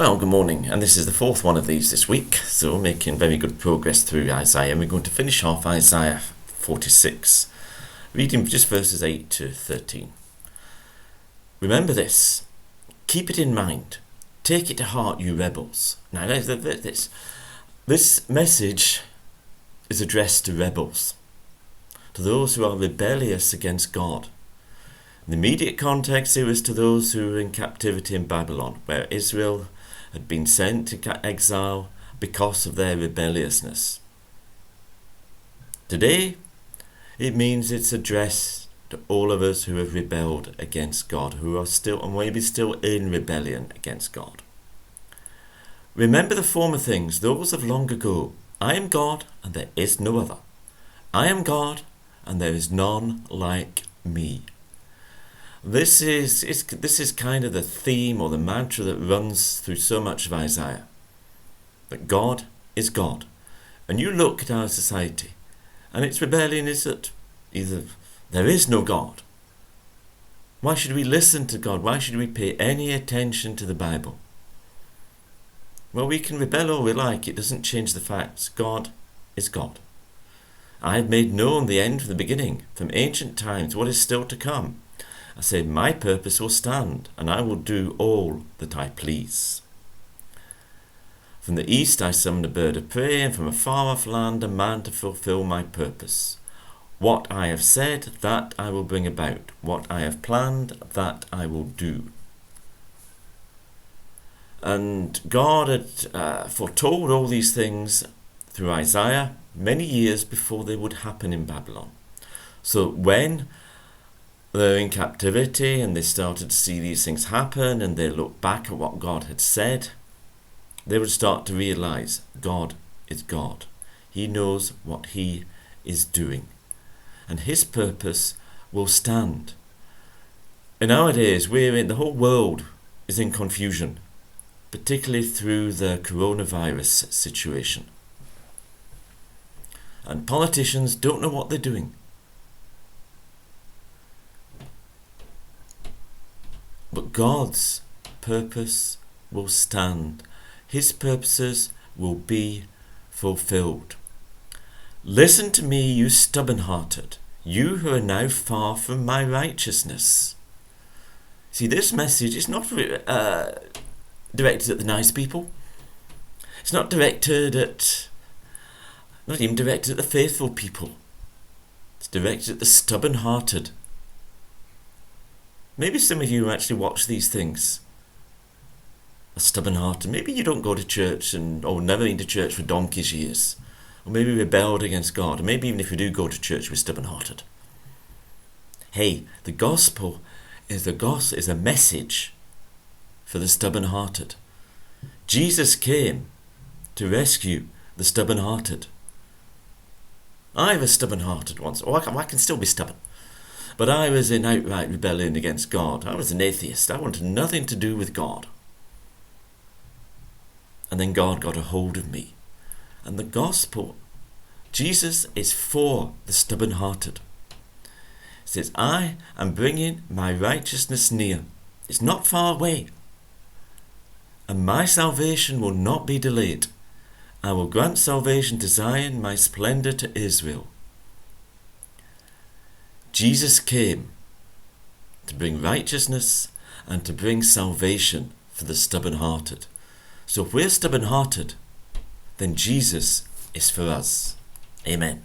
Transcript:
Well, good morning, and this is the fourth one of these this week, so we're making very good progress through Isaiah, and we're going to finish off Isaiah 46, reading just verses 8 to 13. Remember this, keep it in mind, take it to heart, you rebels. Now, this message is addressed to rebels, to those who are rebellious against God. In the immediate context, it was to those who were in captivity in Babylon, where Israel had been sent to exile because of their rebelliousness. Today, it means it's addressed to all of us who have rebelled against God, who are still, and maybe still in rebellion against God. Remember the former things, those of long ago. I am God, and there is no other. I am God, and there is none like me. This is kind of the theme or the mantra that runs through so much of Isaiah. That God is God. And you look at our society, and its rebellion is that either there is no God. Why should we listen to God? Why should we pay any attention to the Bible? Well, we can rebel all we like. It doesn't change the facts. God is God. I have made known the end from the beginning, from ancient times, what is still to come. I say, my purpose will stand, and I will do all that I please. From the east I summoned a bird of prey, and from a far-off land a man to fulfill my purpose. What I have said, that I will bring about. What I have planned, that I will do. And God had foretold all these things through Isaiah many years before they would happen in Babylon. So when they're in captivity and they started to see these things happen and they look back at what God had said, they would start to realize God is God. He knows what he is doing, and his purpose will stand. And nowadays, the whole world is in confusion, particularly through the coronavirus situation. And politicians don't know what they're doing. But God's purpose will stand. His purposes will be fulfilled. Listen to me, you stubborn-hearted, you who are now far from my righteousness. See, this message is not directed at the nice people. It's not even directed at the faithful people. It's directed at the stubborn-hearted. Maybe some of you actually watch these things are stubborn-hearted. Maybe you don't go to church or never been to church for donkey's years. Or maybe rebelled against God. Or maybe even if you do go to church, you're stubborn-hearted. Hey, the gospel is a message for the stubborn-hearted. Jesus came to rescue the stubborn-hearted. I was stubborn-hearted once. I can still be stubborn. But I was in outright rebellion against God. I was an atheist. I wanted nothing to do with God. And then God got a hold of me. And the gospel, Jesus is for the stubborn-hearted. It says, I am bringing my righteousness near. It's not far away. And my salvation will not be delayed. I will grant salvation to Zion, my splendor to Israel. Jesus came to bring righteousness and to bring salvation for the stubborn-hearted. So if we're stubborn-hearted, then Jesus is for us. Amen.